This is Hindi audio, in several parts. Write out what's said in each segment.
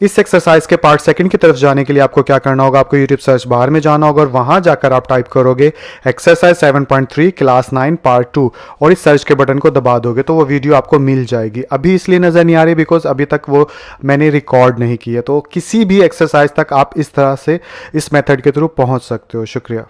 इस एक्सरसाइज के पार्ट सेकंड की तरफ जाने के लिए आपको क्या करना होगा, आपको यूट्यूब सर्च बार में जाना होगा और वहां जाकर आप टाइप करोगे एक्सरसाइज 7.3 क्लास 9 पार्ट 2 और इस सर्च के बटन को दबा दोगे तो वो वीडियो आपको मिल जाएगी। अभी इसलिए नज़र नहीं आ रही बिकॉज अभी तक वो मैंने रिकॉर्ड नहीं की है। तो किसी भी एक्सरसाइज तक आप इस तरह से इस मेथड के थ्रू पहुंच सकते हो। शुक्रिया।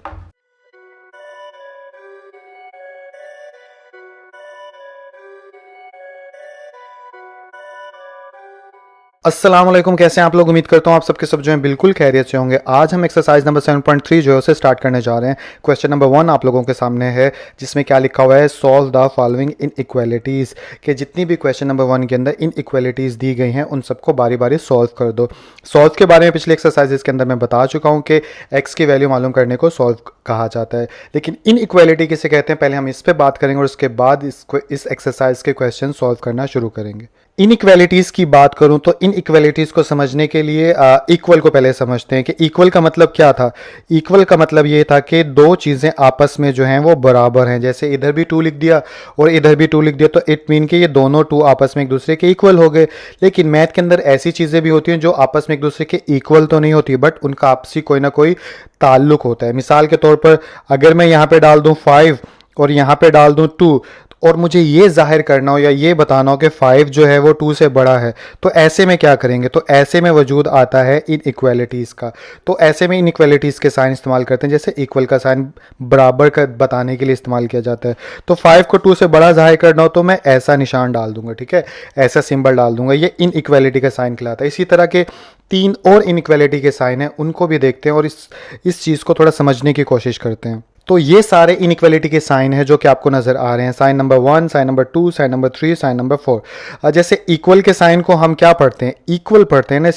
अस्सलाम वालेकुम, कैसे हैं आप लोग। उम्मीद करता हूँ आप सबके सब जो हैं बिल्कुल खैरियत से होंगे। आज हम एक्सरसाइज नंबर 7.3 जो है उसे स्टार्ट करने जा रहे हैं। क्वेश्चन नंबर 1 आप लोगों के सामने है जिसमें क्या लिखा हुआ है, solve the following in equalities. कि जितनी भी क्वेश्चन नंबर 1 के अंदर इन इक्वालिटीज़ दी गई हैं उन सबको बारी बारी सॉल्व कर दो। सॉल्व के बारे में पिछले एक्सरसाइजेज के अंदर मैं बता चुका हूँ कि एक्स की वैल्यू मालूम करने को सॉल्व कहा जाता है, लेकिन इन इक्वालिटी किसे कहते हैं पहले हम इस पर बात करेंगे और उसके बाद इस एक्सरसाइज के क्वेश्चन सॉल्व करना शुरू करेंगे। इन इक्वालिटीज़ की बात करूं तो इन इक्वालिटीज़ को समझने के लिए इक्वल को पहले समझते हैं कि इक्वल का मतलब क्या था। इक्वल का मतलब ये था कि दो चीज़ें आपस में जो हैं वो बराबर हैं। जैसे इधर भी 2 लिख दिया और इधर भी 2 लिख दिया तो इट मीन कि ये दोनों 2 आपस में एक दूसरे के इक्वल हो गए। लेकिन मैथ के अंदर ऐसी चीज़ें भी होती हैं जो आपस में एक दूसरे के इक्वल तो नहीं होती बट उनका आपसी कोई ना कोई ताल्लुक होता है। मिसाल के तौर पर अगर मैं यहाँ पे डाल दूँ 5 और यहाँ पे डाल दूँ 2 और मुझे ये जाहिर करना हो या ये बताना हो कि 5 जो है वो 2 से बड़ा है, तो ऐसे में क्या करेंगे, तो ऐसे में वजूद आता है इन इक्वालिटीज़ का। तो ऐसे में इन इक्वालिटीज़ के साइन इस्तेमाल करते हैं। जैसे इक्वल का साइन बराबर का बताने के लिए इस्तेमाल किया जाता है। तो 5 को 2 से बड़ा जाहिर करना हो तो मैं ऐसा निशान डाल दूंगा, ठीक है, ऐसा सिंबल डाल दूंगा। ये इन इक्वालिटी का साइन कहलाता है। इसी तरह के 3 और इन इक्वालिटी के साइन हैं, उनको भी देखते हैं और इस चीज़ को थोड़ा समझने की कोशिश करते हैं। तो ये सारे इनइक्वालिटी के साइन हैं जो कि आपको नज़र आ रहे हैं। Sign number 1, sign number 2, sign number 3, sign number 4। जैसे इक्वल के साइन को हम क्या पढ़ते हैं, इक्वल पढ़ते हैं ना।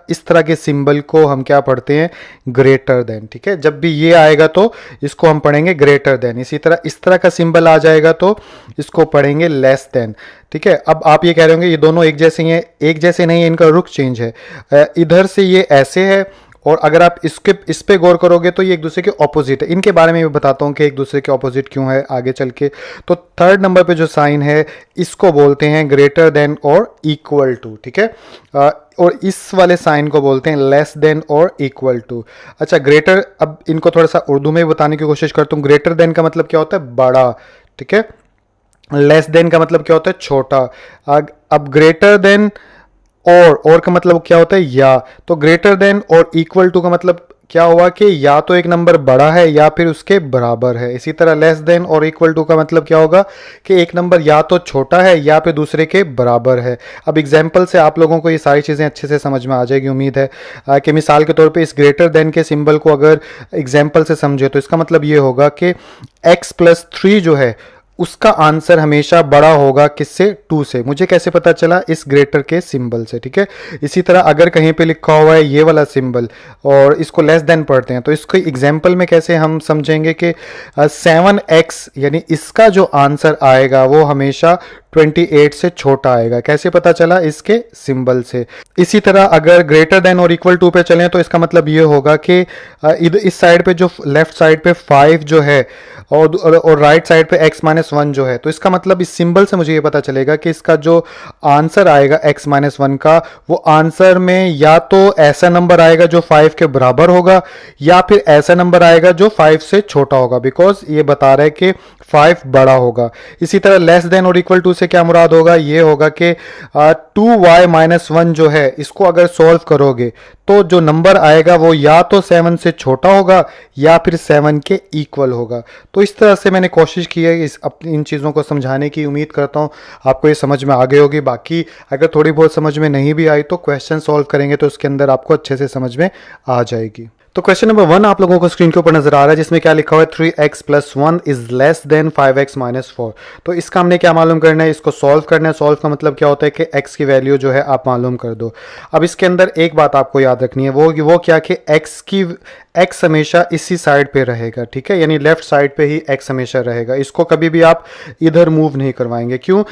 इस तरह के सिंबल को हम क्या पढ़ते हैं, ग्रेटर देन, ठीक है। जब भी ये आएगा तो इसको हम पढ़ेंगे ग्रेटर देन। इसी तरह इस तरह का सिंबल आ जाएगा तो इसको पढ़ेंगे लेस देन, ठीक है। अब आप ये कह रहे होंगे ये दोनों एक जैसे ही हैं, एक जैसे नहीं है, इनका रुख चेंज है। इधर से ये ऐसे है और अगर आप इस पे गौर करोगे तो ये एक दूसरे के ऑपोजिट है। इनके बारे में भी बताता हूँ कि एक दूसरे के ऑपोजिट क्यों है आगे चल के। तो थर्ड नंबर पे जो साइन है इसको बोलते हैं ग्रेटर देन और इक्वल टू, ठीक है। और इस वाले साइन को बोलते हैं लेस देन और इक्वल टू। अच्छा, ग्रेटर, अब इनको थोड़ा सा उर्दू में बताने की कोशिश करता हूँ। ग्रेटर देन का मतलब क्या होता है, बड़ा, ठीक है। लेस देन का मतलब क्या होता है, छोटा। अब ग्रेटर देन और का मतलब क्या होता है, या। तो ग्रेटर देन और इक्वल टू का मतलब क्या हुआ कि या तो एक नंबर बड़ा है या फिर उसके बराबर है। इसी तरह लेस देन और इक्वल टू का मतलब क्या होगा कि एक नंबर या तो छोटा है या फिर दूसरे के बराबर है। अब एग्जाम्पल से आप लोगों को ये सारी चीज़ें अच्छे से समझ में आ जाएगी, उम्मीद है कि मिसाल के तौर पे इस ग्रेटर देन के सिंबल को अगर एग्जाम्पल से समझे तो इसका मतलब ये होगा कि x+3 जो है उसका आंसर हमेशा बड़ा होगा किससे, 2 से। मुझे कैसे पता चला, इस ग्रेटर के सिंबल से, ठीक है। इसी तरह अगर कहीं पे लिखा हुआ है ये वाला सिंबल और इसको लेस देन पढ़ते हैं तो इसको एग्जाम्पल में कैसे हम समझेंगे कि 7x यानी इसका जो आंसर आएगा वो हमेशा 28 से छोटा आएगा। कैसे पता चला, इसके सिंबल से। इसी तरह अगर ग्रेटर देन और इक्वल टू पे चलें तो इसका मतलब ये होगा कि इस साइड पे जो लेफ्ट साइड पे 5 जो है और राइट साइड पे x-1 जो है, तो इसका मतलब इस सिंबल से मुझे ये पता चलेगा कि इसका जो आंसर आएगा x-1 का, वो आंसर में या तो ऐसा नंबर आएगा जो 5 के बराबर होगा या फिर ऐसा नंबर आएगा जो 5 से छोटा होगा, बिकॉज ये बता रहा है कि 5 बड़ा होगा। इसी तरह लेस देन और इक्वल टू से क्या मुराद होगा, ये होगा कि 2y-1 जो है इसको अगर सॉल्व करोगे तो जो नंबर आएगा वो या तो 7 से छोटा होगा या फिर 7 के इक्वल होगा। तो इस तरह से मैंने कोशिश की है इन चीज़ों को समझाने की। उम्मीद करता हूँ आपको ये समझ में आ गई होगी। बाकी अगर थोड़ी बहुत समझ में नहीं भी आई तो क्वेश्चन सॉल्व करेंगे तो उसके अंदर आपको अच्छे से समझ में आ जाएगी। तो क्वेश्चन नंबर 1 आप लोगों को स्क्रीन के ऊपर नजर आ रहा है जिसमें क्या लिखा हुआ है, 3x+1 is less than 5x-4। तो इसका हमने क्या मालूम करना है, इसको सॉल्व करना है। सॉल्व का मतलब क्या होता है कि x की वैल्यू जो है आप मालूम कर दो। अब इसके अंदर एक बात आपको याद रखनी है, वो क्या कि x हमेशा इसी साइड पे रहेगा, ठीक है, यानी लेफ्ट साइड पे ही x हमेशा रहेगा। इसको कभी भी आप इधर मूव नहीं करवाएंगे। क्यों,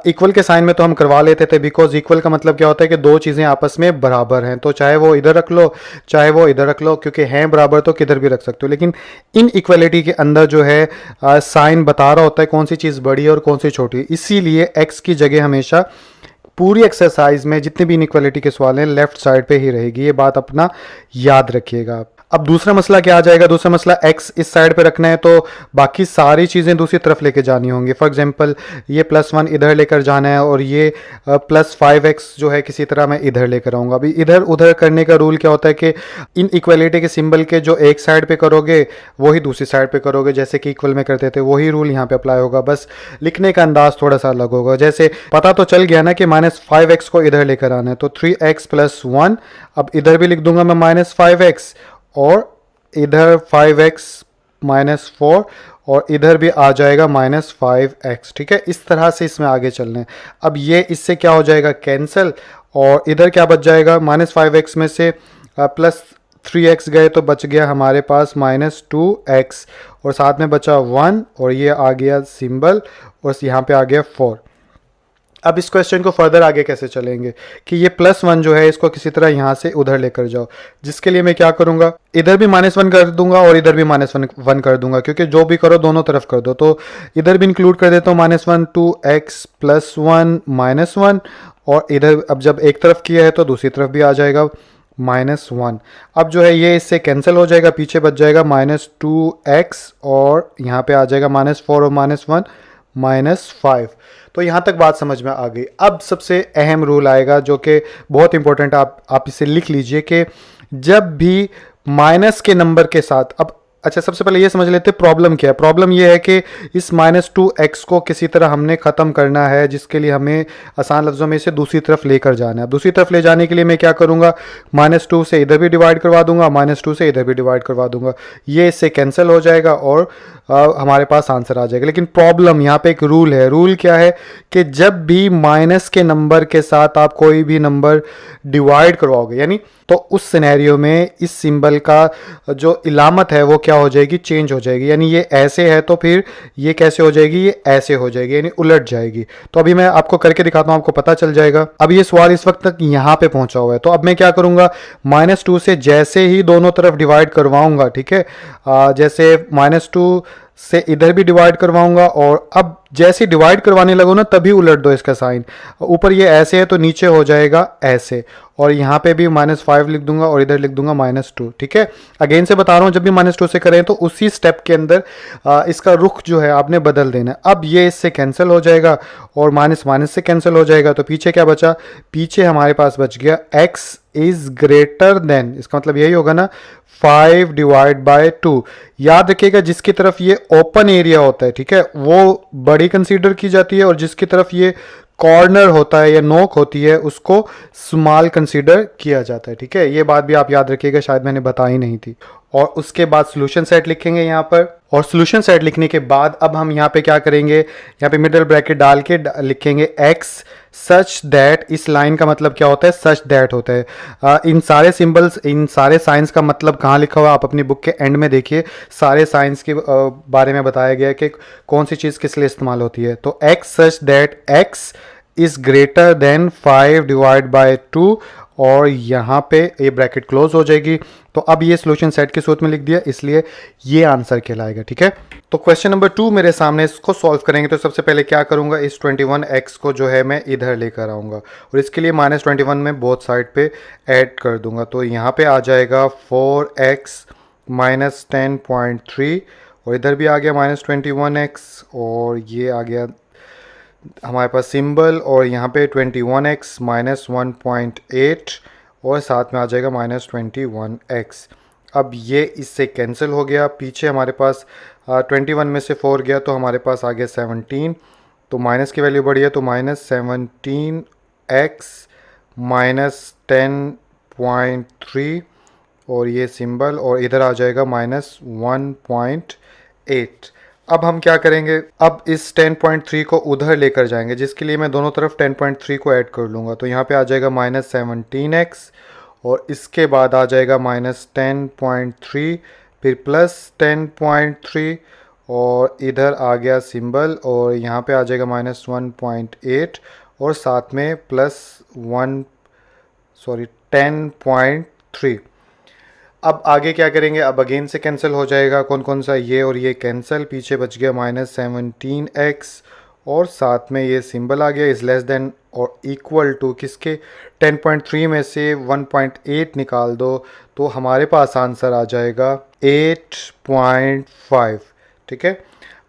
इक्वल के साइन में तो हम करवा लेते थे, बिकॉज इक्वल का मतलब क्या होता है कि दो चीज़ें आपस में बराबर हैं, तो चाहे वो इधर रख लो चाहे वो इधर रख लो, क्योंकि हैं बराबर तो किधर भी रख सकते हो। लेकिन इन इक्वलिटी के अंदर जो है साइन बता रहा होता है कौन सी चीज़ बड़ी है और कौन सी छोटी, इसीलिए x की जगह हमेशा पूरी एक्सरसाइज में जितनी भी इनइक्वालिटी के सवाल हैं लेफ्ट साइड पे ही रहेगी, ये बात अपना याद रखिएगा आप। अब दूसरा मसला क्या आ जाएगा, दूसरा मसला x इस साइड पे रखना है तो बाकी सारी चीज़ें दूसरी तरफ लेके जानी होंगी। फॉर एग्जांपल ये +1 इधर लेकर जाना है और ये +5x जो है किसी तरह मैं इधर लेकर आऊँगा। अभी इधर उधर करने का रूल क्या होता है कि इन इक्वलिटी के सिंबल के जो एक साइड पे करोगे वही दूसरी साइड पे करोगे, जैसे कि इक्वल में करते थे वही रूल यहाँ पे अप्लाई होगा, बस लिखने का अंदाज थोड़ा सा अलग होगा। जैसे पता तो चल गया ना कि -5x को इधर लेकर आना है, तो 3x + 1, अब इधर भी लिख दूंगा मैं -5x और इधर 5x - 4 और इधर भी आ जाएगा -5x। ठीक है, इस तरह से इसमें आगे चलना है। अब ये इससे क्या हो जाएगा कैंसिल, और इधर क्या बच जाएगा, -5x में से +3x गए तो बच गया हमारे पास -2x और साथ में बचा 1 और ये आ गया सिंबल और यहाँ पे आ गया 4। अब इस क्वेश्चन को फर्दर आगे कैसे चलेंगे कि ये +1 जो है इसको किसी तरह यहाँ से उधर लेकर जाओ, जिसके लिए मैं क्या करूँगा, इधर भी -1 कर दूंगा और इधर भी -1 कर दूंगा, क्योंकि जो भी करो दोनों तरफ कर दो। तो इधर भी इंक्लूड कर देता हूँ -1, 2x + 1 -1 और इधर अब जब एक तरफ किया है तो दूसरी तरफ भी आ जाएगा -1। अब जो है ये इससे कैंसिल हो जाएगा, पीछे बच जाएगा -2x और यहाँ पे आ जाएगा -4 और -1 -5। तो यहाँ तक बात समझ में आ गई। अब सबसे अहम रूल आएगा जो कि बहुत इंपॉर्टेंट, आप इसे लिख लीजिए कि जब भी माइनस के नंबर के साथ, अब अच्छा सबसे पहले ये समझ लेते हैं प्रॉब्लम क्या है। प्रॉब्लम ये है कि इस -2x को किसी तरह हमने ख़त्म करना है, जिसके लिए हमें आसान लफ्ज़ों में इसे दूसरी तरफ लेकर जाना है। दूसरी तरफ ले जाने के लिए मैं क्या करूँगा, -2 से इधर भी डिवाइड करवा दूंगा, -2 से इधर भी डिवाइड करवा दूंगा, ये इससे कैंसिल हो जाएगा और हमारे पास आंसर आ जाएगा। लेकिन प्रॉब्लम यहाँ पे एक रूल है। रूल क्या है कि जब भी माइनस के नंबर के साथ आप कोई भी नंबर डिवाइड करवाओगे, यानी तो उस सिनेरियो में इस सिंबल का जो इलामत है वो क्या हो जाएगी, चेंज हो जाएगी। यानी ये ऐसे है तो फिर ये कैसे हो जाएगी, ये ऐसे हो जाएगी, यानी उलट जाएगी। तो अभी मैं आपको करके दिखाता हूँ, आपको पता चल जाएगा। अब ये सवाल इस वक्त तक यहाँ पे पहुंचा हुआ है, तो अब मैं क्या करूँगा, -2 से जैसे ही दोनों तरफ डिवाइड करवाऊंगा, ठीक है, जैसे -2 से इधर भी डिवाइड करवाऊंगा और अब जैसे डिवाइड करवाने लगो ना तभी उलट दो इसका साइन। ऊपर ये ऐसे है तो नीचे हो जाएगा ऐसे, और यहाँ पे भी -5 लिख दूंगा और इधर लिख दूंगा -2। ठीक है, अगेन से बता रहा हूँ, जब भी -2 से करें तो उसी स्टेप के अंदर इसका रुख जो है आपने बदल देना है। अब ये इससे कैंसिल हो जाएगा और माइनस माइनस से कैंसिल हो जाएगा, तो पीछे क्या बचा, पीछे हमारे पास बच गया x इज ग्रेटर देन, इसका मतलब यही होगा ना 5/2। याद रखिएगा जिसकी तरफ ये ओपन एरिया होता है, ठीक है, वो बड़ी कंसीडर की जाती है और जिसकी तरफ ये कॉर्नर होता है या नोक होती है उसको स्मॉल कंसीडर किया जाता है। ठीक है, ये बात भी आप याद रखिएगा, शायद मैंने बताई नहीं थी। और उसके बाद सॉल्यूशन सेट लिखेंगे यहाँ पर, और सॉल्यूशन सेट लिखने के बाद अब हम यहाँ पे क्या करेंगे, यहाँ पे मिडिल ब्रैकेट डाल के लिखेंगे x सच दैट। इस लाइन का मतलब क्या होता है, सच दैट होता है। इन सारे सिंबल्स, इन सारे साइंस का मतलब कहाँ लिखा हुआ, आप अपनी बुक के एंड में देखिए, सारे साइंस के बारे में बताया गया है कि कौन सी चीज़ किस लिए इस्तेमाल होती है। तो x such that x is greater than 5/2 और यहाँ पे ये ब्रैकेट क्लोज हो जाएगी। तो अब ये सॉल्यूशन सेट के सूत्र में लिख दिया, इसलिए ये आंसर कहलाएगा। ठीक है, तो क्वेश्चन नंबर 2 मेरे सामने, इसको सॉल्व करेंगे तो सबसे पहले क्या करूँगा, इस 21x को जो है मैं इधर लेकर आऊँगा और इसके लिए -21 में बोथ साइड पे ऐड कर दूंगा। तो यहाँ पे आ जाएगा 4x - 10.3 और इधर भी आ गया -21x और ये आ गया हमारे पास सिंबल, और यहाँ पे 21x - 1.8 और साथ में आ जाएगा -21x। अब ये इससे कैंसिल हो गया, पीछे हमारे पास 21 में से 4 गया तो हमारे पास आ गया 17, तो माइनस की वैल्यू बढ़ी है तो -17x - 10.3 और ये सिंबल, और इधर आ जाएगा -1.8। अब हम क्या करेंगे, अब इस 10.3 को उधर लेकर जाएंगे, जिसके लिए मैं दोनों तरफ 10.3 को ऐड कर लूँगा। तो यहाँ पे आ जाएगा -17x और इसके बाद आ जाएगा -10.3 फिर +10.3 और इधर आ गया सिंबल, और यहाँ पे आ जाएगा -1.8 और साथ में +10.3। अब आगे क्या करेंगे, अब अगेन से कैंसिल हो जाएगा, कौन कौन सा, ये और ये कैंसिल, पीछे बच गया -17x और साथ में ये सिंबल आ गया इज़ लेस देन और इक्वल टू किसके 10.3 में से 1.8 निकाल दो तो हमारे पास आंसर आ जाएगा 8.5। ठीक है,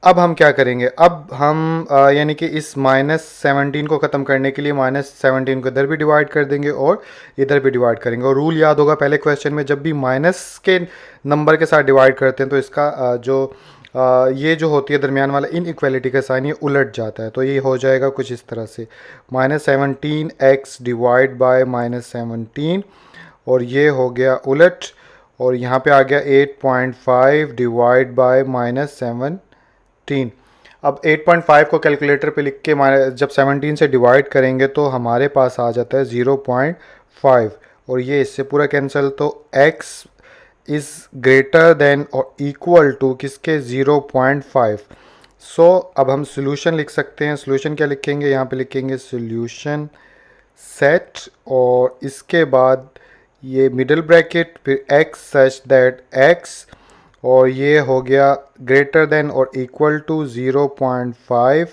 अब हम क्या करेंगे, अब हम यानी कि इस -17 को ख़त्म करने के लिए -17 को इधर भी डिवाइड कर देंगे और इधर भी डिवाइड करेंगे। और रूल याद होगा पहले क्वेश्चन में, जब भी माइनस के नंबर के साथ डिवाइड करते हैं तो इसका ये जो होती है दरमियान वाला इनइक्वालिटी का साइन ये उलट जाता है। तो ये हो जाएगा कुछ इस तरह से -17x डिवाइड बाय -17 और ये हो गया उलट, और यहाँ पे आ गया 8.5 डिवाइड बाय -17। अब 8.5 को कैलकुलेटर पे लिख के जब 17 से डिवाइड करेंगे तो हमारे पास आ जाता है 0.5 और ये इससे पूरा कैंसिल, तो x इज़ ग्रेटर देन और इक्वल टू किसके 0.5। सो अब हम सोल्यूशन लिख सकते हैं। सोल्यूशन क्या लिखेंगे, यहाँ पे लिखेंगे सोल्यूशन सेट और इसके बाद ये मिडिल ब्रैकेट फिर x सच दैट x और ये हो गया ग्रेटर देन और इक्वल टू 0.5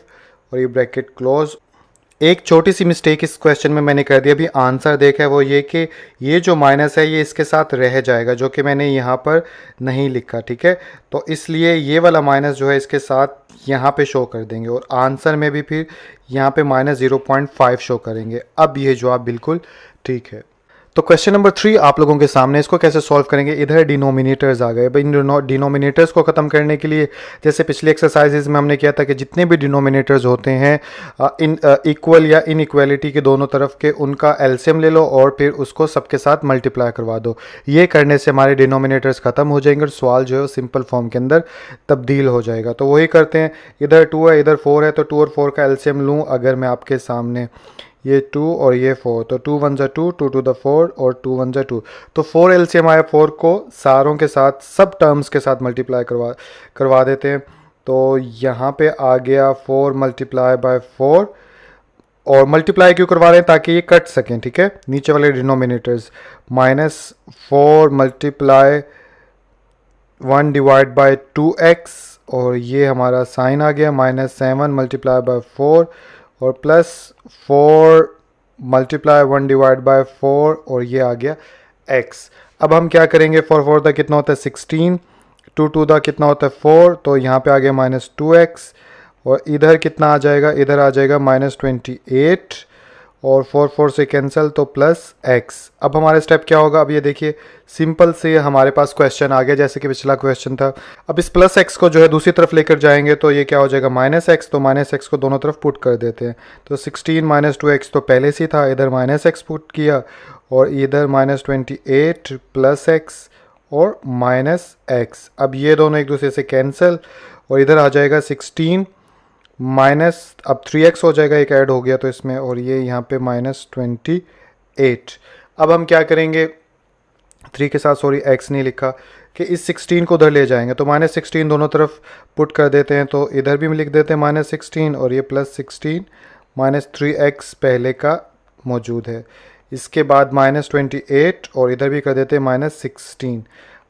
और ये ब्रैकेट क्लोज। एक छोटी सी मिस्टेक इस क्वेश्चन में मैंने कर दिया, अभी आंसर देखा है वो ये कि ये जो माइनस है ये इसके साथ रह जाएगा, जो कि मैंने यहाँ पर नहीं लिखा। ठीक है, तो इसलिए ये वाला माइनस जो है इसके साथ यहाँ पे शो कर देंगे और आंसर में भी फिर यहाँ पे -0.5 शो करेंगे। अब ये जवाब बिल्कुल ठीक है। तो क्वेश्चन नंबर 3 आप लोगों के सामने, इसको कैसे सॉल्व करेंगे। इधर डिनोमिनेटर्स आ गए, इन डिनोमिनेटर्स को ख़त्म करने के लिए जैसे पिछली एक्सरसाइजेज में हमने किया था कि जितने भी डिनोमिनेटर्स होते हैं इन इक्वल या इनइक्वालिटी के दोनों तरफ के, उनका एलसीएम ले लो और फिर उसको सबके साथ मल्टीप्लाई करवा दो। ये करने से हमारे डिनोमिनेटर्स ख़त्म हो जाएंगे और सवाल जो है सिंपल फॉर्म के अंदर तब्दील हो जाएगा। तो वही करते हैं, इधर 2 है इधर 4 है, तो 2 और 4 का एलसीएम लूँ अगर मैं आपके सामने, ये 2 और ये 4, तो 2 1 2 2 to the 4 और 2 1 2, तो 4 एलसीएम आया। 4 को सारों के साथ सब टर्म्स के साथ मल्टीप्लाई करवा देते हैं। तो यहाँ पे आ गया 4 मल्टीप्लाई बाय 4 और मल्टीप्लाई क्यों करवा रहे हैं, ताकि ये कट सकें। ठीक है, नीचे वाले denominators -4 multiply 1 divide by 2x और ये हमारा साइन आ गया -7 मल्टीप्लाई बाय 4 और +4 मल्टीप्लाई 1 डिवाइड बाय 4 और ये आ गया x। अब हम क्या करेंगे, 4 4 दा कितना होता है 16, 2 2 दा कितना होता है 4, तो यहाँ पे आ गया -2x और इधर कितना आ जाएगा, इधर आ जाएगा -28 और 4 4 से कैंसिल तो +x। अब हमारा स्टेप क्या होगा, अब ये देखिए सिंपल से हमारे पास क्वेश्चन आ गया जैसे कि पिछला क्वेश्चन था। अब इस +x को जो है दूसरी तरफ लेकर जाएंगे तो ये क्या हो जाएगा -x, तो -x को दोनों तरफ पुट कर देते हैं। तो 16 - 2x तो पहले से था, इधर -x पुट किया और इधर -28 +x और -x। अब ये दोनों एक दूसरे से कैंसिल और इधर आ जाएगा 16 माइनस, अब 3x हो जाएगा, एक ऐड हो गया तो इसमें, और ये यहाँ पे -28। अब हम क्या करेंगे, 3 के साथ सॉरी x नहीं लिखा, कि इस 16 को उधर ले जाएंगे तो -16 दोनों तरफ पुट कर देते हैं, तो इधर भी लिख देते हैं -16 और ये +16 -3x पहले का मौजूद है। इसके बाद -28 और इधर भी कर देते हैं -16।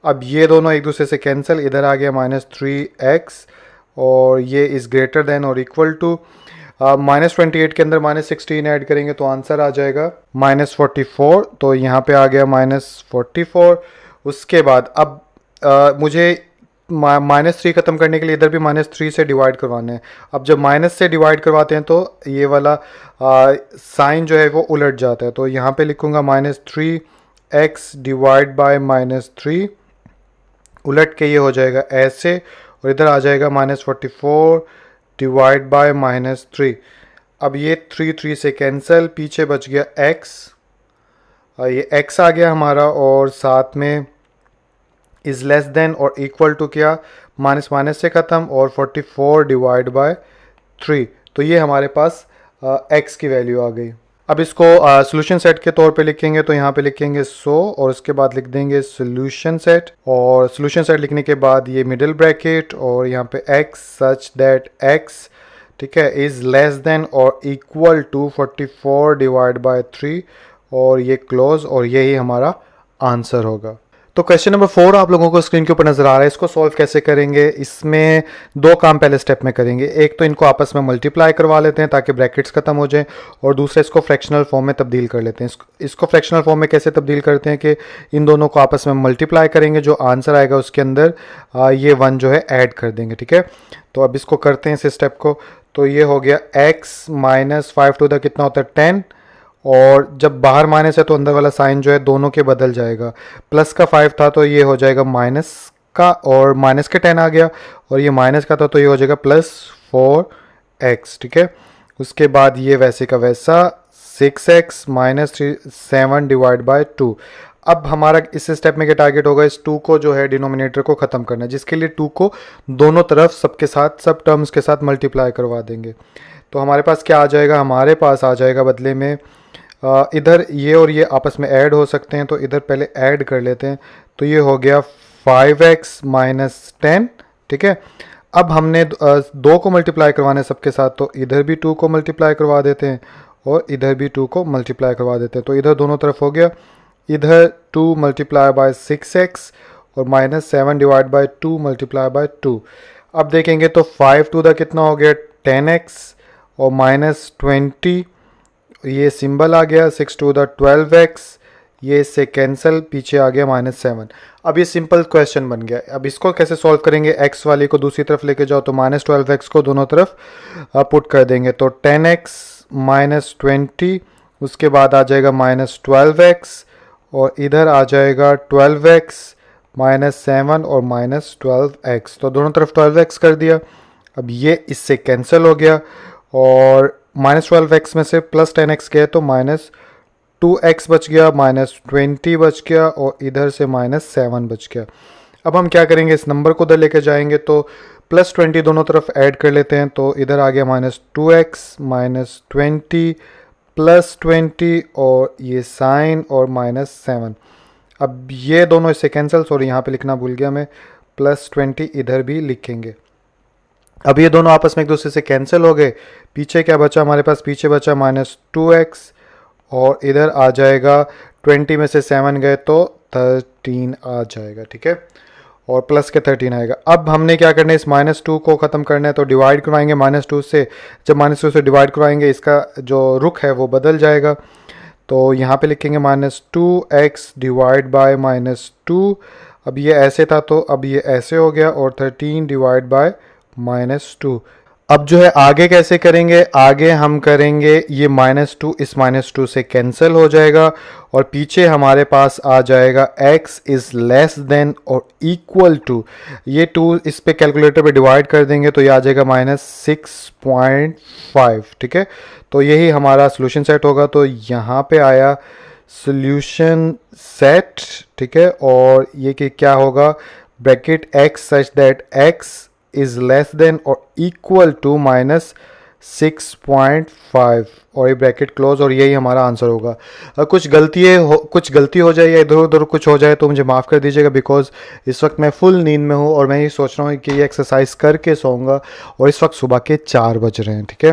अब ये दोनों एक दूसरे से कैंसिल, इधर आ गया -3x और ये इज़ ग्रेटर देन और इक्वल टू -28 के अंदर -16 ऐड करेंगे तो आंसर आ जाएगा -44। तो यहाँ पे आ गया -44। उसके बाद अब मुझे -3 ख़त्म करने के लिए इधर भी -3 से डिवाइड करवाना है। अब जब माइनस से डिवाइड करवाते हैं तो ये वाला साइन जो है वो उलट जाता है, तो यहाँ पे लिखूँगा -3x डिवाइड बाय -3, उलट के ये हो जाएगा ऐसे और इधर आ जाएगा -44 डिवाइड बाय -3। अब ये 3 3 से कैंसिल, पीछे बच गया x, ये x आ गया हमारा और साथ में इज़ लेस देन और इक्वल टू क्या, माइनस माइनस से ख़त्म और 44 डिवाइड बाय 3, तो ये हमारे पास x की वैल्यू आ गई। अब इसको सोल्यूशन सेट के तौर पे लिखेंगे तो यहाँ पे लिखेंगे और उसके बाद लिख देंगे सोल्यूशन सेट, और सोल्यूशन सेट लिखने के बाद ये मिडिल ब्रैकेट और यहाँ पे x सच दैट x, ठीक है, इज़ लेस देन और इक्वल टू 44 डिवाइड बाय 3 और ये क्लोज, और यही हमारा आंसर होगा। तो क्वेश्चन नंबर 4 आप लोगों को स्क्रीन के ऊपर नजर आ रहा है। इसको सॉल्व कैसे करेंगे, इसमें दो काम पहले स्टेप में करेंगे। एक तो इनको आपस में मल्टीप्लाई करवा लेते हैं ताकि ब्रैकेट्स खत्म हो जाएं, और दूसरा इसको फ्रैक्शनल फॉर्म में तब्दील कर लेते हैं। इसको फ्रैक्शनल फॉर्म में कैसे तब्दील करते हैं कि इन दोनों को आपस में मल्टीप्लाई करेंगे, जो आंसर आएगा उसके अंदर ये 1 जो है ऐड कर देंगे। ठीक है, तो अब इसको करते हैं इस स्टेप को। तो ये हो गया x माइनस 5 टू द कितना होता है 10, और जब बाहर माइनस है तो अंदर वाला साइन जो है दोनों के बदल जाएगा। प्लस का 5 था तो ये हो जाएगा माइनस का, और माइनस के 10 आ गया, और ये माइनस का था तो ये हो जाएगा प्लस 4x। ठीक है, उसके बाद ये वैसे का वैसा 6x माइनस 7 डिवाइड बाय 2। अब हमारा इस स्टेप में क्या टारगेट होगा, इस 2 को जो है डिनोमिनेटर को ख़त्म करना है, जिसके लिए 2 को दोनों तरफ सबके साथ सब टर्म्स के साथ मल्टीप्लाई करवा देंगे। तो हमारे पास क्या आ जाएगा, हमारे पास आ जाएगा बदले में इधर ये और ये आपस में ऐड हो सकते हैं, तो इधर पहले ऐड कर लेते हैं। तो ये हो गया 5x माइनस 10। ठीक है, अब हमने 2 को मल्टीप्लाई करवाने सबके साथ, तो इधर भी 2 को मल्टीप्लाई करवा देते हैं और इधर भी 2 को मल्टीप्लाई करवा देते हैं। तो इधर दोनों तरफ हो गया, इधर 2 मल्टीप्लाई बाय 6x और minus 7 divide by 2 multiply by 2। अब देखेंगे तो 5 टू द कितना हो गया 10x और माइनस 20, ये सिंबल आ गया 6 टू द 12x, ये इससे कैंसिल, पीछे आ गया माइनस 7। अब ये सिंपल क्वेश्चन बन गया। अब इसको कैसे सॉल्व करेंगे, x वाले को दूसरी तरफ लेके जाओ तो माइनस 12x को दोनों तरफ पुट कर देंगे, तो 10x माइनस 20, उसके बाद आ जाएगा माइनस 12x, और इधर आ जाएगा 12x माइनस 7 और माइनस 12x, तो दोनों तरफ 12x कर दिया। अब ये इससे कैंसिल हो गया, और माइनस 12x में से प्लस 10x गए तो माइनस 2x बच गया, माइनस 20 बच गया, और इधर से माइनस 7 बच गया। अब हम क्या करेंगे, इस नंबर को उधर लेके जाएंगे, तो प्लस 20 दोनों तरफ ऐड कर लेते हैं, तो इधर आ गया माइनस 2x माइनस 20 प्लस 20, और ये साइन और माइनस 7। अब ये दोनों इससे कैंसिल, सॉरी यहाँ पे लिखना भूल गया मैं, प्लस 20 इधर भी लिखेंगे। अब ये दोनों आपस में एक दूसरे से कैंसिल हो गए, पीछे क्या बचा हमारे पास, पीछे बचा माइनस 2x, और इधर आ जाएगा 20 में से 7 गए तो 13 आ जाएगा। ठीक है, और प्लस के 13 आएगा। अब हमने क्या करना है, इस माइनस 2 को ख़त्म करना है, तो डिवाइड करवाएंगे माइनस 2 से। जब माइनस 2 से डिवाइड करवाएंगे इसका जो रुख है वो बदल जाएगा, तो यहाँ पे लिखेंगे minus 2x divide by minus 2। अब ये ऐसे था तो अब ये ऐसे हो गया, और 13 डिवाइड बाय माइनस 2। अब जो है आगे कैसे करेंगे, आगे हम करेंगे ये माइनस 2 इस माइनस 2 से कैंसिल हो जाएगा, और पीछे हमारे पास आ जाएगा x इज़ लेस देन और इक्वल टू, ये 2 इस पे कैलकुलेटर पे डिवाइड कर देंगे तो ये आ जाएगा माइनस 6.5। ठीक है, तो यही हमारा सोल्यूशन सेट होगा। तो यहाँ पे आया सोल्यूशन सेट। ठीक है, और ये कि क्या होगा, bracket x such that x is less than और इक्वल टू माइनस 6.5, और ये ब्रैकेट क्लोज, और यही हमारा आंसर होगा। कुछ गलती हो जाए या इधर उधर कुछ हो जाए तो मुझे माफ़ कर दीजिएगा, बिकॉज इस वक्त मैं फुल नींद में हूँ और मैं ये सोच रहा हूँ कि ये एक्सरसाइज करके सोऊंगा, और इस वक्त सुबह के 4 बज रहे हैं। ठीक है,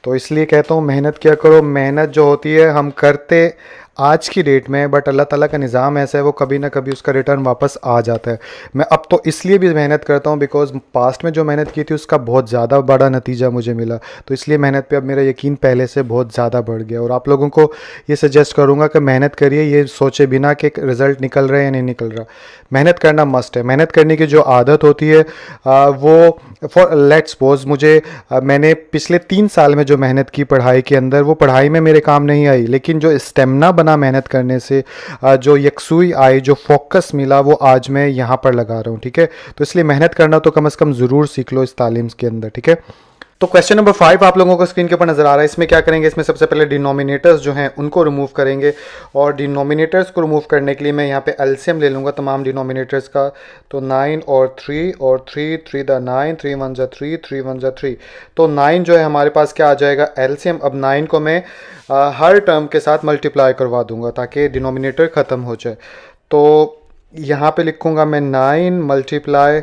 तो इसलिए कहता हूँ मेहनत किया करो। मेहनत जो होती है हम करते आज की डेट में, बट अल्लाह ताला का निज़ाम ऐसा है वो कभी ना कभी उसका रिटर्न वापस आ जाता है। मैं अब तो इसलिए भी मेहनत करता हूँ बिकॉज पास्ट में जो मेहनत की थी उसका बहुत ज़्यादा बड़ा नतीजा मुझे मिला, तो इसलिए मेहनत पे अब मेरा यकीन पहले से बहुत ज़्यादा बढ़ गया। और आप लोगों को ये सजेस्ट करूँगा कि मेहनत करिए, ये सोचे बिना कि रिज़ल्ट निकल रहा है या नहीं निकल रहा। मेहनत करना मस्ट है। मेहनत करने की जो आदत होती है वो फॉर लेट्स सपोज मैंने पिछले 3 साल में जो मेहनत की पढ़ाई के अंदर, वो पढ़ाई में मेरे काम नहीं आई, लेकिन जो स्टेमिना बना मेहनत करने से, जो यकसुई आई, जो फोकस मिला, वो आज मैं यहाँ पर लगा रहा हूँ। ठीक है, तो इसलिए मेहनत करना तो कम से कम ज़रूर सीख लो इस तालीम के अंदर। ठीक है, तो क्वेश्चन नंबर 5 आप लोगों को स्क्रीन के ऊपर नजर आ रहा है। इसमें क्या करेंगे, इसमें सबसे पहले डिनोमिनेटर्स जो हैं उनको रिमूव करेंगे, और डिनोमिनेटर्स को रिमूव करने के लिए मैं यहाँ पे एलसीएम ले लूँगा तमाम डिनोमिनेटर्स का। तो 9 और 3 और 3 3 द 9, 3 1 जा 3, 3 1 जा 3, तो 9 जो है हमारे पास क्या आ जाएगा एलसीएम। अब 9 को मैं हर टर्म के साथ मल्टीप्लाई करवा दूंगा ताकि डिनोमिनेटर ख़त्म हो जाए। तो यहाँ पे लिखूँगा मैं 9 multiply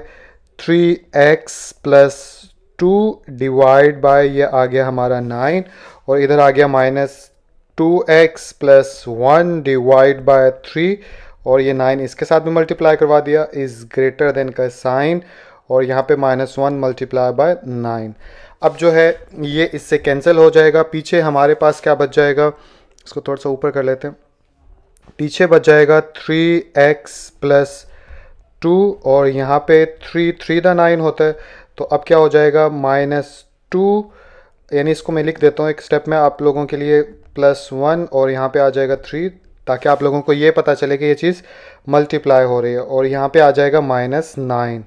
3x plus 2 divide by, ये आ गया हमारा 9, और इधर आ गया minus 2x plus 1 divide by 3, और ये 9 इसके साथ भी मल्टीप्लाई करवा दिया, इज़ ग्रेटर देन का साइन, और यहाँ पे -1 मल्टीप्लाई बाय 9। अब जो है ये इससे कैंसिल हो जाएगा। पीछे हमारे पास क्या बच जाएगा, इसको थोड़ा सा ऊपर कर लेते हैं। पीछे बच जाएगा 3x प्लस 2, और यहाँ पे 3 × 9 होता है, तो अब क्या हो जाएगा -2, यानी इसको मैं लिख देता हूँ एक स्टेप में आप लोगों के लिए, +1, और यहाँ पे आ जाएगा 3, ताकि आप लोगों को ये पता चले कि ये चीज़ मल्टीप्लाई हो रही है। और यहाँ पे आ जाएगा -9।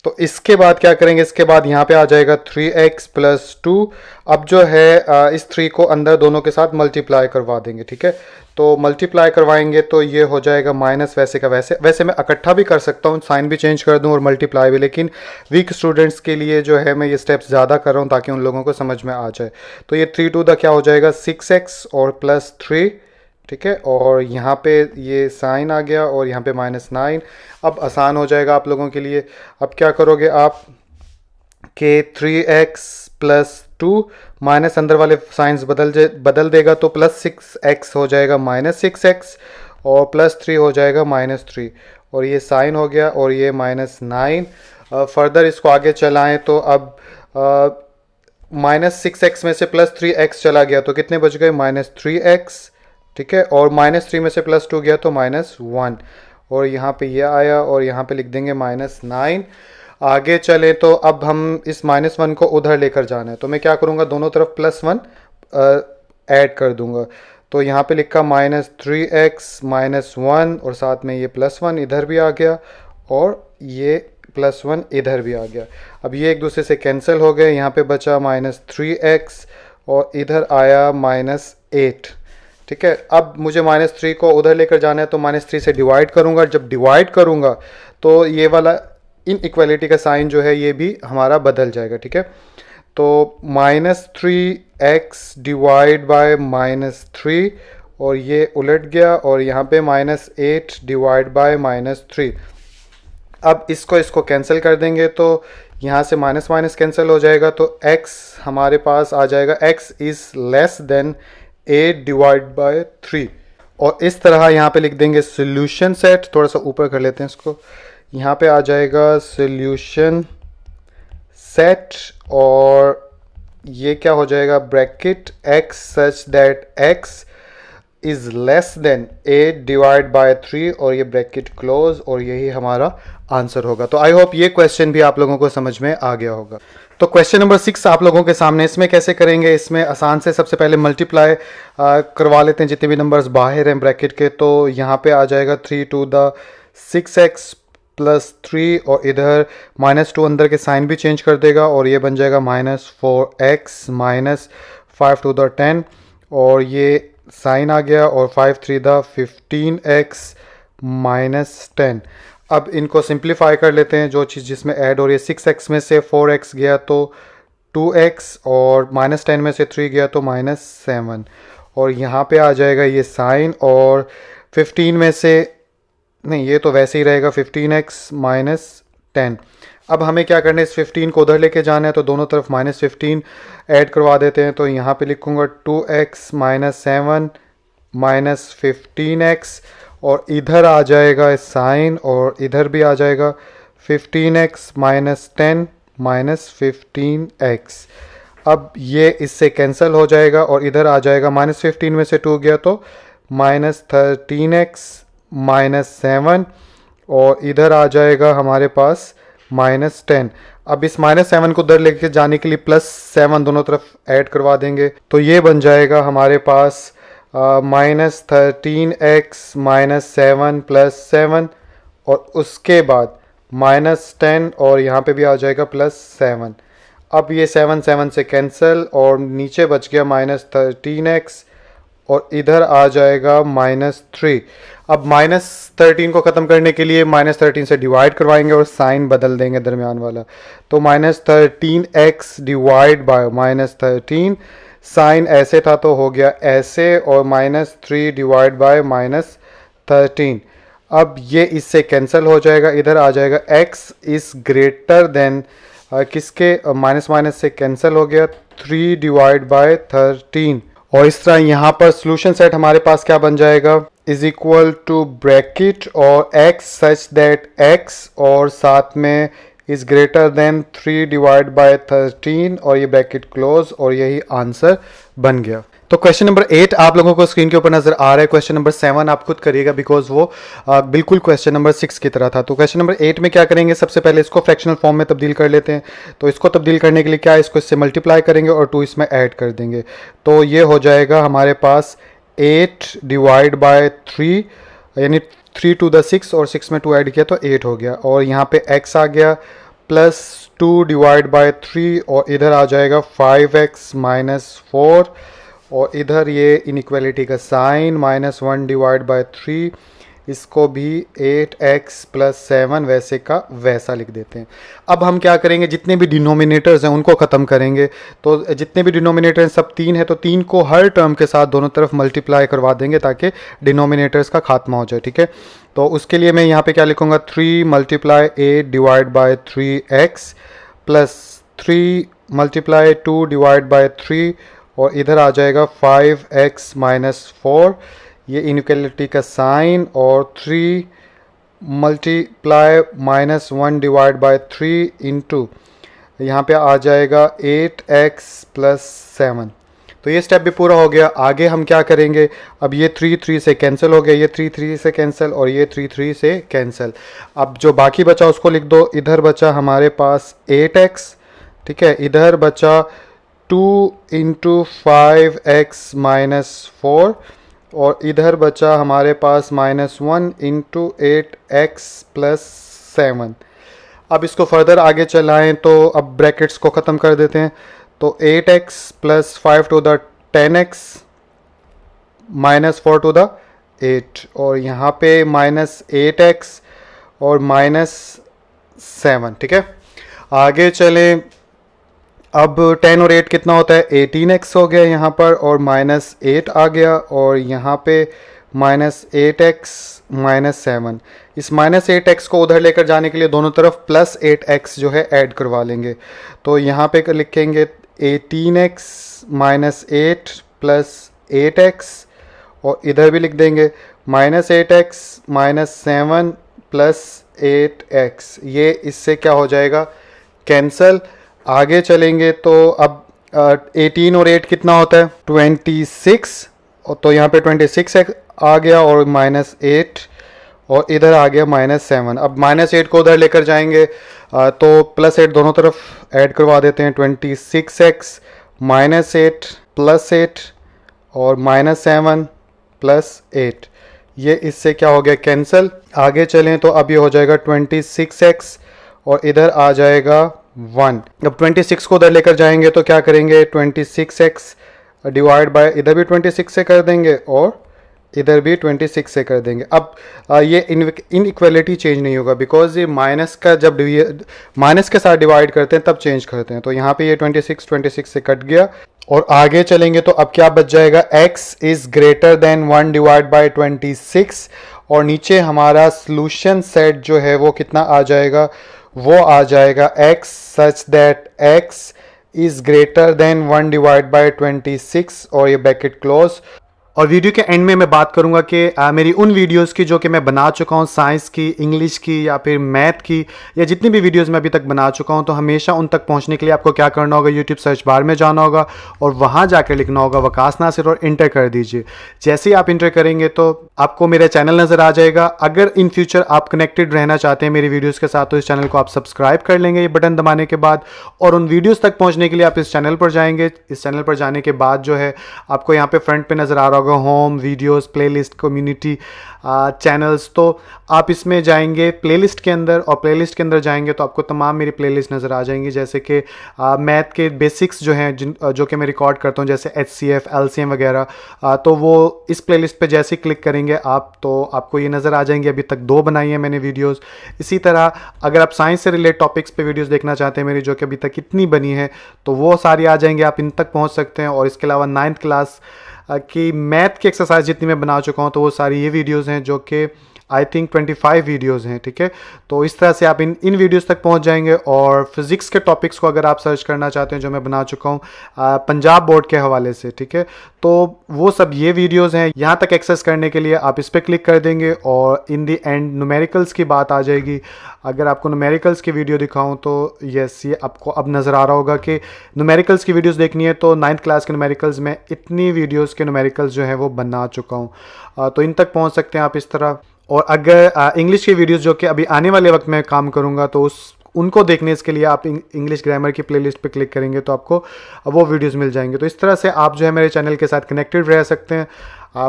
तो इसके बाद क्या करेंगे, इसके बाद यहाँ पे आ जाएगा 3x प्लस 2। अब जो है इस 3 को अंदर दोनों के साथ मल्टीप्लाई करवा देंगे, ठीक है। तो मल्टीप्लाई करवाएंगे तो ये हो जाएगा माइनस वैसे का वैसे मैं इकट्ठा भी कर सकता हूँ, साइन भी चेंज कर दूँ और मल्टीप्लाई भी, लेकिन वीक स्टूडेंट्स के लिए जो है मैं ये स्टेप्स ज़्यादा कर रहा हूँ ताकि उन लोगों को समझ में आ जाए। तो ये 3 टू द क्या हो जाएगा 6x और +3, ठीक है। और यहाँ पे ये साइन आ गया और यहाँ पे -9। अब आसान हो जाएगा आप लोगों के लिए। अब क्या करोगे आप कि 3x प्लस 2 माइनस अंदर वाले साइंस बदल देगा, तो +6x हो जाएगा -6x, और +3 हो जाएगा -3, और ये साइन हो गया और ये -9। फर्दर इसको आगे चलाएं तो अब -6x में से +3x चला गया तो कितने बच गए -3x, ठीक है। और -3 में से +2 गया तो -1, और यहाँ पे ये आया और यहाँ पे लिख देंगे -9। आगे चले तो अब हम इस -1 को उधर लेकर जाना है, तो मैं क्या करूँगा दोनों तरफ +1 ऐड कर दूँगा। तो यहाँ पे लिखा -3x -1, और साथ में ये +1 इधर भी आ गया और ये +1 इधर भी आ गया। अब ये एक दूसरे से कैंसिल हो गए, यहाँ पे बचा -3x और इधर आया -8, ठीक है। अब मुझे -3 को उधर लेकर जाना है, तो -3 से डिवाइड करूँगा। जब डिवाइड करूँगा तो ये वाला इनइक्वालिटी का साइन जो है ये भी हमारा बदल जाएगा, ठीक है। तो -3x डिवाइड बाय -3, और ये उलट गया, और यहाँ पे -8 डिवाइड बाय -3। अब इसको कैंसिल कर देंगे तो यहाँ से माइनस माइनस कैंसिल हो जाएगा, तो x हमारे पास आ जाएगा x is less than 8 divide by 3। और इस तरह यहाँ पे लिख देंगे सोल्यूशन सेट, थोड़ा सा ऊपर कर लेते हैं इसको, यहाँ पे आ जाएगा सोल्यूशन सेट, और ये क्या हो जाएगा bracket x such that x is less than 8 divide by 3, और ये ब्रैकेट क्लोज, और यही हमारा आंसर होगा। तो आई होप ये क्वेश्चन भी आप लोगों को समझ में आ गया होगा। तो क्वेश्चन नंबर 6 आप लोगों के सामने, इसमें कैसे करेंगे, इसमें आसान से सबसे पहले मल्टीप्लाई करवा लेते हैं जितने भी नंबर्स बाहर हैं ब्रैकेट के। तो यहाँ पे आ जाएगा 3 टू द 6x प्लस 3, और इधर -2 अंदर के साइन भी चेंज कर देगा, और ये बन जाएगा -4x -5 टू द 10, और ये साइन आ गया, और 5 3 द 15x -10। अब इनको सिंप्लीफाई कर लेते हैं, जो चीज़ जिसमें ऐड हो रही है। 6x में से 4x गया तो 2x, और -10 में से 3 गया तो -7, और यहाँ पे आ जाएगा ये साइन, और 15 में से नहीं, ये तो वैसे ही रहेगा 15x -10। अब हमें क्या करना है, इस 15 को उधर लेके जाना है, तो दोनों तरफ -15 ऐड करवा देते हैं। तो यहाँ पे लिखूँगा 2x -7 -15x, और इधर आ जाएगा साइन, और इधर भी आ जाएगा 15x -10 -15x। अब ये इससे कैंसिल हो जाएगा, और इधर आ जाएगा -15 में से 2 गया तो -13x -7, और इधर आ जाएगा हमारे पास -10। अब इस -7 को उधर लेके जाने के लिए +7 दोनों तरफ ऐड करवा देंगे, तो ये बन जाएगा हमारे पास -13x -7 +7, और उसके बाद -10, और यहाँ पे भी आ जाएगा +7। अब ये 7 से कैंसिल, और नीचे बच गया -13x, और इधर आ जाएगा -3। अब -13 को ख़त्म करने के लिए -13 से डिवाइड करवाएंगे और साइन बदल देंगे दरमियान वाला, तो -13x डिवाइड बाय -13, साइन ऐसे था तो हो गया ऐसे, और -3 डिवाइड बाय -13। अब ये इससे कैंसिल हो जाएगा, इधर आ जाएगा x इज़ ग्रेटर देन किसके, माइनस माइनस से कैंसिल हो गया 3 डिवाइड बाय 13, और इस तरह यहाँ पर सोल्यूशन सेट हमारे पास क्या बन जाएगा, इज इक्वल टू ब्रैकेट और x सच दैट x और साथ में is greater than 3 divide by 13 और ये ब्रैकेट क्लोज और यही आंसर बन गया। तो क्वेश्चन नंबर 8 आप लोगों को स्क्रीन के ऊपर नजर आ रहा है। क्वेश्चन नंबर 7 आप खुद करिएगा बिकॉज वो बिल्कुल क्वेश्चन नंबर 6 की तरह था। तो क्वेश्चन नंबर 8 में क्या करेंगे, सबसे पहले इसको फ्रैक्शनल फॉर्म में तब्दील कर लेते हैं। तो इसको तब्दील करने के लिए क्या है, इसको इससे मल्टीप्लाई करेंगे और 2 इसमें ऐड कर देंगे। तो ये हो जाएगा हमारे पास 8 डिवाइड बाय 3 यानी 3 टू द 6 और 6 में 2 ऐड किया तो 8 हो गया और यहाँ पे x आ गया प्लस 2 डिवाइड बाय 3 और इधर आ जाएगा 5x माइनस 4 और इधर ये इनइक्वालिटी का साइन माइनस 1 डिवाइड बाय 3, इसको भी 8x प्लस 7 वैसे का वैसा लिख देते हैं। अब हम क्या करेंगे, जितने भी डिनोमिनेटर्स हैं उनको ख़त्म करेंगे। तो जितने भी डिनोमिनेटर हैं सब 3 है तो 3 को हर टर्म के साथ दोनों तरफ मल्टीप्लाई करवा देंगे ताकि डिनोमिनेटर्स का खात्मा हो जाए। ठीक है, तो उसके लिए मैं यहाँ पे क्या लिखूँगा, 3 multiply 8 divide by 3x plus 3 multiply 2 divide by 3 और इधर आ जाएगा 5x माइनस 4, ये इनइक्वालिटी का साइन और 3 multiply minus 1 divide by 3 into यहाँ पे आ जाएगा 8x प्लस 7। तो ये स्टेप भी पूरा हो गया। आगे हम क्या करेंगे, अब ये 3 से कैंसिल हो गया, ये 3 से कैंसिल और ये 3 से कैंसिल। अब जो बाकी बचा उसको लिख दो। इधर बचा हमारे पास 8x, ठीक है, इधर बचा 2 इंटू 5x माइनस 4 और इधर बचा हमारे पास -1 इंटू 8x प्लस 7। अब इसको फर्दर आगे चलाएं तो अब ब्रैकेट्स को ख़त्म कर देते हैं। तो 8x plus 5 to the 10x minus 4 to the 8 और यहाँ पे -8x और -7। ठीक है, आगे चलें। अब 10 और 8 कितना होता है, 18x हो गया यहाँ पर और -8 आ गया और यहाँ पे -8x -7। इस -8x को उधर लेकर जाने के लिए दोनों तरफ +8x जो है ऐड करवा लेंगे। तो यहाँ पे लिखेंगे 18x -8 प्लस 8x और इधर भी लिख देंगे -8x -7 प्लस 8x। ये इससे क्या हो जाएगा, कैंसल। आगे चलेंगे तो अब 18 और 8 कितना होता है, 26 और तो यहाँ पे 26 आ गया और -8 और इधर आ गया -7। अब -8 को उधर लेकर जाएंगे तो +8 दोनों तरफ ऐड करवा देते हैं। 26x -8 प्लस 8 और -7 प्लस 8, ये इससे क्या हो गया, कैंसल। आगे चलें तो अब ये हो जाएगा 26x और इधर आ जाएगा 1। अब 26 को उधर लेकर जाएंगे तो क्या करेंगे, 26x डिवाइड बाय इधर भी 26 से कर देंगे और इधर भी 26 से कर देंगे। अब ये इनइक्वालिटी चेंज नहीं होगा बिकॉज ये माइनस का जब माइनस के साथ डिवाइड करते हैं तब चेंज करते हैं। तो यहाँ पे ये 26 से कट गया और आगे चलेंगे तो अब क्या बच जाएगा, x is greater than 1 divide by 26 और नीचे हमारा सोल्यूशन सेट जो है वो कितना आ जाएगा, वो आ जाएगा x such that x is greater than 1 divide by 26 और ये ब्रैकेट क्लोज। और वीडियो के एंड में मैं बात करूंगा कि मेरी उन वीडियोस की जो कि मैं बना चुका हूं, साइंस की, इंग्लिश की या फिर मैथ की, या जितनी भी वीडियोस मैं अभी तक बना चुका हूं, तो हमेशा उन तक पहुंचने के लिए आपको क्या करना होगा, यूट्यूब सर्च बार में जाना होगा और वहां जाकर लिखना होगा वकास नासिर और इंटर कर दीजिए। जैसे ही आप इंटर करेंगे तो आपको मेरा चैनल नज़र आ जाएगा। अगर इन फ्यूचर आप कनेक्टेड रहना चाहते हैं मेरी वीडियोज़ के साथ तो इस चैनल को आप सब्सक्राइब कर लेंगे ये बटन दबाने के बाद, और उन वीडियोज़ तक पहुँचने के लिए आप इस चैनल पर जाएंगे। इस चैनल पर जाने के बाद जो है आपको यहाँ पे फ्रंट पे नज़र आ रहा होगा home, videos, playlist, community, channels. तो आप इसमें जाएंगे प्लेलिस्ट के अंदर और प्लेलिस्ट के अंदर जाएंगे तो आपको तमाम मेरी प्लेलिस्ट नज़र आ जाएंगी, जैसे कि मैथ के बेसिक्स जो हैं जो कि मैं रिकॉर्ड करता हूं, जैसे HCF, LCM वगैरह। तो वो इस प्लेलिस्ट पे जैसे ही क्लिक करेंगे आप तो आपको ये नज़र आ जाएंगे। अभी तक 2 बनाई हैं मैंने वीडियोस। इसी तरह अगर आप साइंस से रिलेटेड टॉपिक्स पे वीडियोस देखना चाहते हैं मेरी, जो कि अभी तक कितनी बनी है, तो वो सारी आ जाएंगे, आप इन तक पहुँच सकते हैं। और इसके अलावा 9th क्लास कि मैथ की एक्सरसाइज जितनी मैं बना चुका हूँ तो वो सारी ये वीडियोस हैं जो कि आई थिंक 25 वीडियोस हैं, ठीक है। तो इस तरह से आप इन वीडियोस तक पहुंच जाएंगे। और फिजिक्स के टॉपिक्स को अगर आप सर्च करना चाहते हैं जो मैं बना चुका हूं पंजाब बोर्ड के हवाले से, ठीक है, तो वो सब ये वीडियोस हैं। यहाँ तक एक्सेस करने के लिए आप इस पर क्लिक कर देंगे और इन दी एंड न्यूमेरिकल्स की बात आ जाएगी। अगर आपको न्यूमेरिकल्स की वीडियो दिखाऊं तो यस, ये आपको अब नज़र आ रहा होगा कि न्यूमेरिकल्स की वीडियोस देखनी है तो 9th क्लास के न्यूमेरिकल्स में इतनी वीडियोस के न्यूमेरिकल्स जो है वो बना चुका हूँ। तो इन तक पहुँच सकते हैं आप इस तरह। और अगर इंग्लिश की वीडियोस जो कि अभी आने वाले वक्त में काम करूँगा तो उनको देखने के लिए आप इंग्लिश ग्रामर की प्लेलिस्ट पे क्लिक करेंगे तो आपको वो वीडियोस मिल जाएंगे। तो इस तरह से आप जो है मेरे चैनल के साथ कनेक्टेड रह सकते हैं।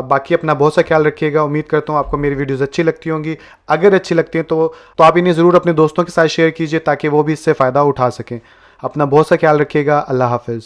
बाकी अपना बहुत सा ख्याल रखिएगा। उम्मीद करता हूँ आपको मेरी वीडियोस अच्छी लगती होंगी। अगर अच्छी लगती हैं तो आप इन्हें ज़रूर अपने दोस्तों के साथ शेयर कीजिए ताकि वो भी इससे फ़ायदा उठा सकें। अपना बहुत सा ख्याल रखिएगा। अल्लाह हाफिज़।